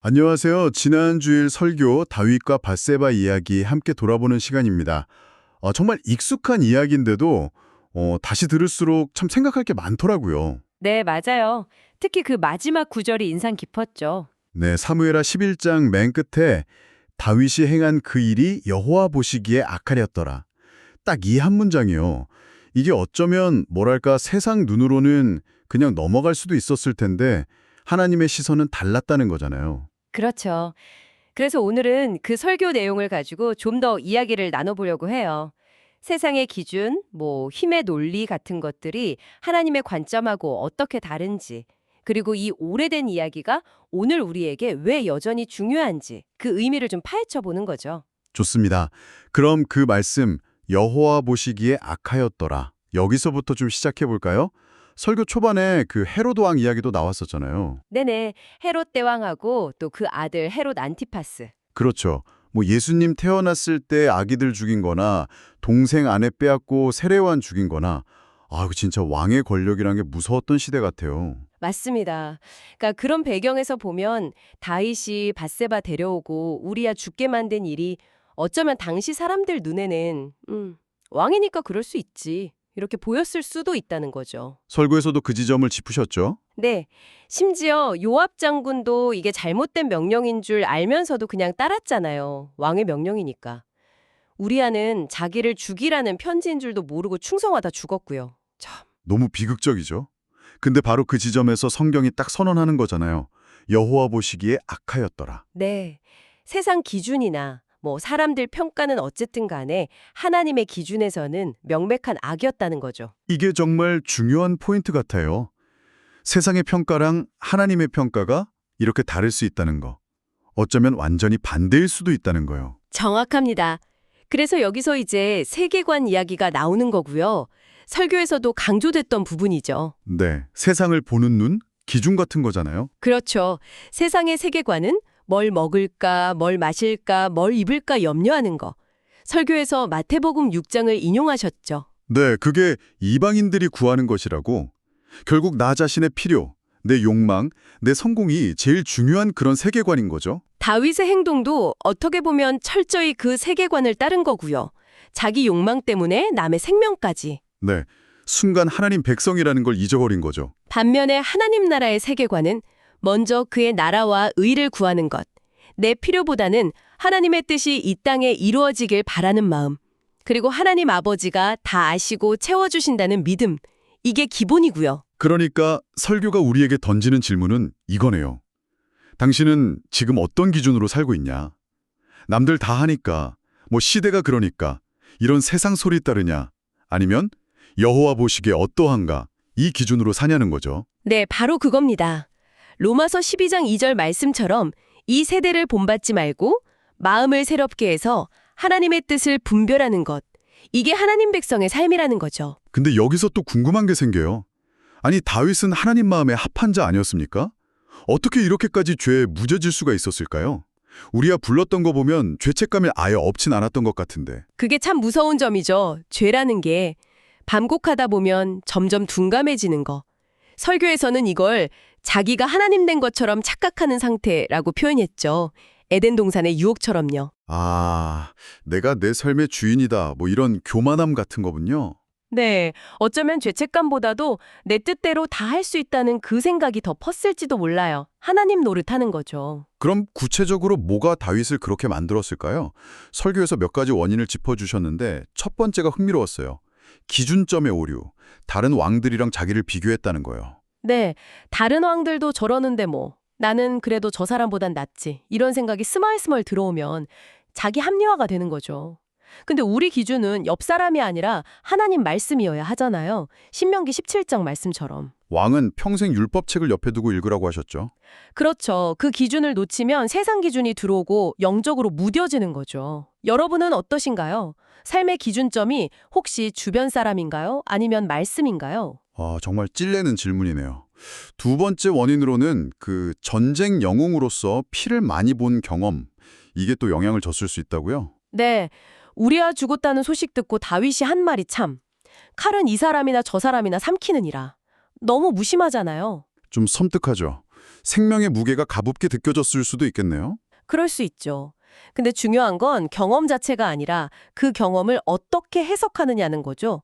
안녕하세요. 지난 주일 설교 다윗과 밧세바 이야기 함께 돌아보는 시간입니다. 정말 익숙한 이야기인데도 다시 들을수록 참 생각할 게 많더라고요. 네, 맞아요. 특히 그 마지막 구절이 인상 깊었죠. 네, 사무엘하 11장 맨 끝에 다윗이 행한 그 일이 여호와 보시기에 악하렸더라. 딱 이 한 문장이요. 이게 어쩌면 뭐랄까 세상 눈으로는 그냥 넘어갈 수도 있었을 텐데 하나님의 시선은 달랐다는 거잖아요. 그렇죠. 그래서 오늘은 그 설교 내용을 가지고 좀 더 이야기를 나눠보려고 해요. 세상의 기준, 힘의 논리 같은 것들이 하나님의 관점하고 어떻게 다른지, 그리고 이 오래된 이야기가 오늘 우리에게 왜 여전히 중요한지 그 의미를 좀 파헤쳐 보는 거죠. 좋습니다. 그럼 그 말씀 여호와 보시기에 악하였더라. 여기서부터 좀 시작해 볼까요? 설교 초반에 그 헤로드 왕 이야기도 나왔었잖아요. 네네, 헤롯 대왕하고 또 그 아들 헤롯 안티파스. 그렇죠. 뭐 예수님 태어났을 때 아기들 죽인 거나 동생 아내 빼앗고 세례요한 죽인 거나 이거 진짜 왕의 권력이란 게 무서웠던 시대 같아요. 맞습니다. 그러니까 그런 배경에서 보면 다윗이 밧세바 데려오고 우리야 죽게 만든 일이 어쩌면 당시 사람들 눈에는 왕이니까 그럴 수 있지. 이렇게 보였을 수도 있다는 거죠. 설교에서도 그 지점을 짚으셨죠? 네. 심지어 요압 장군도 이게 잘못된 명령인 줄 알면서도 그냥 따랐잖아요. 왕의 명령이니까. 우리아는 자기를 죽이라는 편지인 줄도 모르고 충성하다 죽었고요. 참. 너무 비극적이죠. 근데 바로 그 지점에서 성경이 딱 선언하는 거잖아요. 여호와 보시기에 악하였더라. 네. 세상 기준이나 사람들 평가는 어쨌든 간에 하나님의 기준에서는 명백한 악이었다는 거죠. 이게 정말 중요한 포인트 같아요. 세상의 평가랑 하나님의 평가가 이렇게 다를 수 있다는 거. 어쩌면 완전히 반대일 수도 있다는 거요. 정확합니다. 그래서 여기서 이제 세계관 이야기가 나오는 거고요. 설교에서도 강조됐던 부분이죠. 네, 세상을 보는 눈, 기준 같은 거잖아요. 그렇죠. 세상의 세계관은 뭘 먹을까, 뭘 마실까, 뭘 입을까 염려하는 거. 설교에서 마태복음 6장을 인용하셨죠. 네, 그게 이방인들이 구하는 것이라고. 결국 나 자신의 필요, 내 욕망, 내 성공이 제일 중요한 그런 세계관인 거죠. 다윗의 행동도 어떻게 보면 철저히 그 세계관을 따른 거고요. 자기 욕망 때문에 남의 생명까지. 네, 순간 하나님 백성이라는 걸 잊어버린 거죠. 반면에 하나님 나라의 세계관은 먼저 그의 나라와 의를 구하는 것. 내 필요보다는 하나님의 뜻이 이 땅에 이루어지길 바라는 마음. 그리고 하나님 아버지가 다 아시고 채워주신다는 믿음. 이게 기본이고요. 그러니까 설교가 우리에게 던지는 질문은 이거네요. 당신은 지금 어떤 기준으로 살고 있냐? 남들 다 하니까, 시대가 그러니까 이런 세상 소리 따르냐? 아니면 여호와 보시기에 어떠한가? 이 기준으로 사냐는 거죠. 네, 바로 그겁니다. 로마서 12장 2절 말씀처럼 이 세대를 본받지 말고 마음을 새롭게 해서 하나님의 뜻을 분별하는 것. 이게 하나님 백성의 삶이라는 거죠. 근데 여기서 또 궁금한 게 생겨요. 아니, 다윗은 하나님 마음에 합한 자 아니었습니까? 어떻게 이렇게까지 죄에 무뎌질 수가 있었을까요? 우리가 불렀던 거 보면 죄책감이 아예 없진 않았던 것 같은데. 그게 참 무서운 점이죠. 죄라는 게 반복하다 보면 점점 둔감해지는 거. 설교에서는 이걸 자기가 하나님 된 것처럼 착각하는 상태라고 표현했죠. 에덴 동산의 유혹처럼요. 내가 내 삶의 주인이다. 이런 교만함 같은 거군요. 네, 어쩌면 죄책감보다도 내 뜻대로 다 할 수 있다는 그 생각이 더 컸을지도 몰라요. 하나님 노릇하는 거죠. 그럼 구체적으로 뭐가 다윗을 그렇게 만들었을까요? 설교에서 몇 가지 원인을 짚어주셨는데 첫 번째가 흥미로웠어요. 기준점의 오류, 다른 왕들이랑 자기를 비교했다는 거예요. 네, 다른 왕들도 저러는데 나는 그래도 저 사람보단 낫지. 이런 생각이 스멀스멀 들어오면 자기 합리화가 되는 거죠. 근데 우리 기준은 옆 사람이 아니라 하나님 말씀이어야 하잖아요. 신명기 17장 말씀처럼. 왕은 평생 율법책을 옆에 두고 읽으라고 하셨죠. 그렇죠. 그 기준을 놓치면 세상 기준이 들어오고 영적으로 무뎌지는 거죠. 여러분은 어떠신가요? 삶의 기준점이 혹시 주변 사람인가요? 아니면 말씀인가요? 정말 찔레는 질문이네요. 두 번째 원인으로는 그 전쟁 영웅으로서 피를 많이 본 경험, 이게 또 영향을 줬을 수 있다고요? 네. 우리아 죽었다는 소식 듣고 다윗이 한 말이 참. 칼은 이 사람이나 저 사람이나 삼키느니라. 너무 무심하잖아요. 좀 섬뜩하죠. 생명의 무게가 가볍게 느껴졌을 수도 있겠네요. 그럴 수 있죠. 근데 중요한 건 경험 자체가 아니라 그 경험을 어떻게 해석하느냐는 거죠.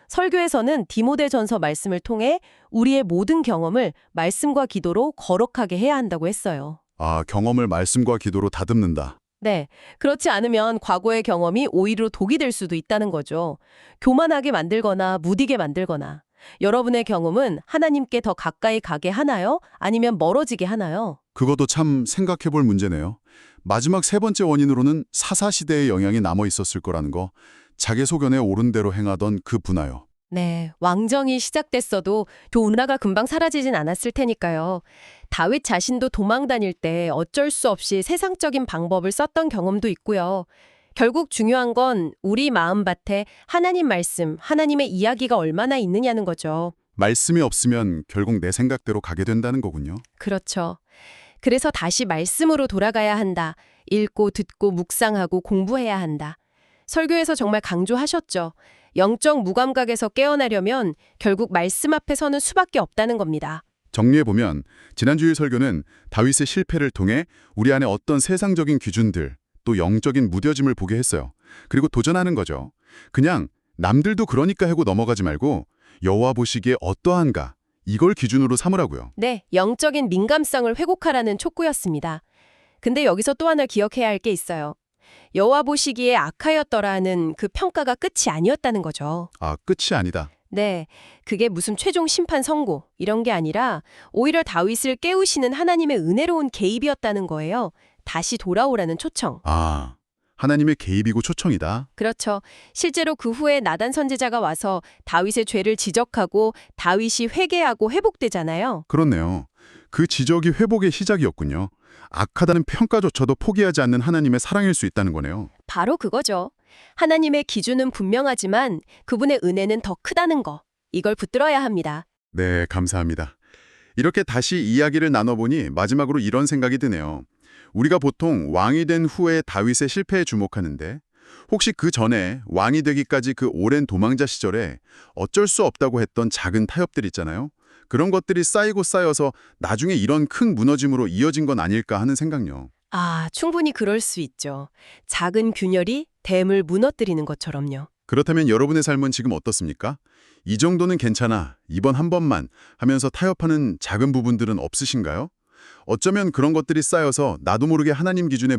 설교에서는 디모데전서 말씀을 통해 우리의 모든 경험을 말씀과 기도로 거룩하게 해야 한다고 했어요. 아, 경험을 말씀과 기도로 다듬는다. 네. 그렇지 않으면 과거의 경험이 오히려 독이 될 수도 있다는 거죠. 교만하게 만들거나 무디게 만들거나. 여러분의 경험은 하나님께 더 가까이 가게 하나요? 아니면 멀어지게 하나요? 그것도 참 생각해 볼 문제네요. 마지막 세 번째 원인으로는 사사시대의 영향이 남아 있었을 거라는 거, 자기소견에 옳은 대로 행하던 그 분하요. 네, 왕정이 시작됐어도 교훈화가 금방 사라지진 않았을 테니까요. 다윗 자신도 도망 다닐 때 어쩔 수 없이 세상적인 방법을 썼던 경험도 있고요. 결국 중요한 건 우리 마음밭에 하나님 말씀, 하나님의 이야기가 얼마나 있느냐는 거죠. 말씀이 없으면 결국 내 생각대로 가게 된다는 거군요. 그렇죠. 그래서 다시 말씀으로 돌아가야 한다. 읽고 듣고 묵상하고 공부해야 한다. 설교에서 정말 강조하셨죠. 영적 무감각에서 깨어나려면 결국 말씀 앞에 서는 수밖에 없다는 겁니다. 정리해보면 지난주의 설교는 다윗의 실패를 통해 우리 안에 어떤 세상적인 기준들, 또 영적인 무뎌짐을 보게 했어요. 그리고 도전하는 거죠. 그냥 남들도 그러니까 하고 넘어가지 말고 여호와 보시기에 어떠한가, 이걸 기준으로 삼으라고요. 네, 영적인 민감성을 회복하라는 촉구였습니다. 근데 여기서 또 하나 기억해야 할 게 있어요. 여호와 보시기에 악하였더라는 그 평가가 끝이 아니었다는 거죠. 아, 끝이 아니다. 네, 그게 무슨 최종 심판 선고 이런 게 아니라 오히려 다윗을 깨우시는 하나님의 은혜로운 개입이었다는 거예요. 다시 돌아오라는 초청. 아, 하나님의 개입이고 초청이다. 그렇죠. 실제로 그 후에 나단 선지자가 와서 다윗의 죄를 지적하고 다윗이 회개하고 회복되잖아요. 그렇네요. 그 지적이 회복의 시작이었군요. 악하다는 평가조차도 포기하지 않는 하나님의 사랑일 수 있다는 거네요. 바로 그거죠. 하나님의 기준은 분명하지만 그분의 은혜는 더 크다는 거. 이걸 붙들어야 합니다. 네, 감사합니다. 이렇게 다시 이야기를 나눠보니 마지막으로 이런 생각이 드네요. 우리가 보통 왕이 된 후에 다윗의 실패에 주목하는데 혹시 그 전에 왕이 되기까지 그 오랜 도망자 시절에 어쩔 수 없다고 했던 작은 타협들 있잖아요. 그런 것들이 쌓이고 쌓여서 나중에 이런 큰 무너짐으로 이어진 건 아닐까 하는 생각요. 아, 충분히 그럴 수 있죠. 작은 균열이 댐을 무너뜨리는 것처럼요. 그렇다면 여러분의 삶은 지금 어떻습니까? 이 정도는 괜찮아, 이번 한 번만 하면서 타협하는 작은 부분들은 없으신가요? 어쩌면 그런 것들이 쌓여서 나도 모르게 하나님 기준에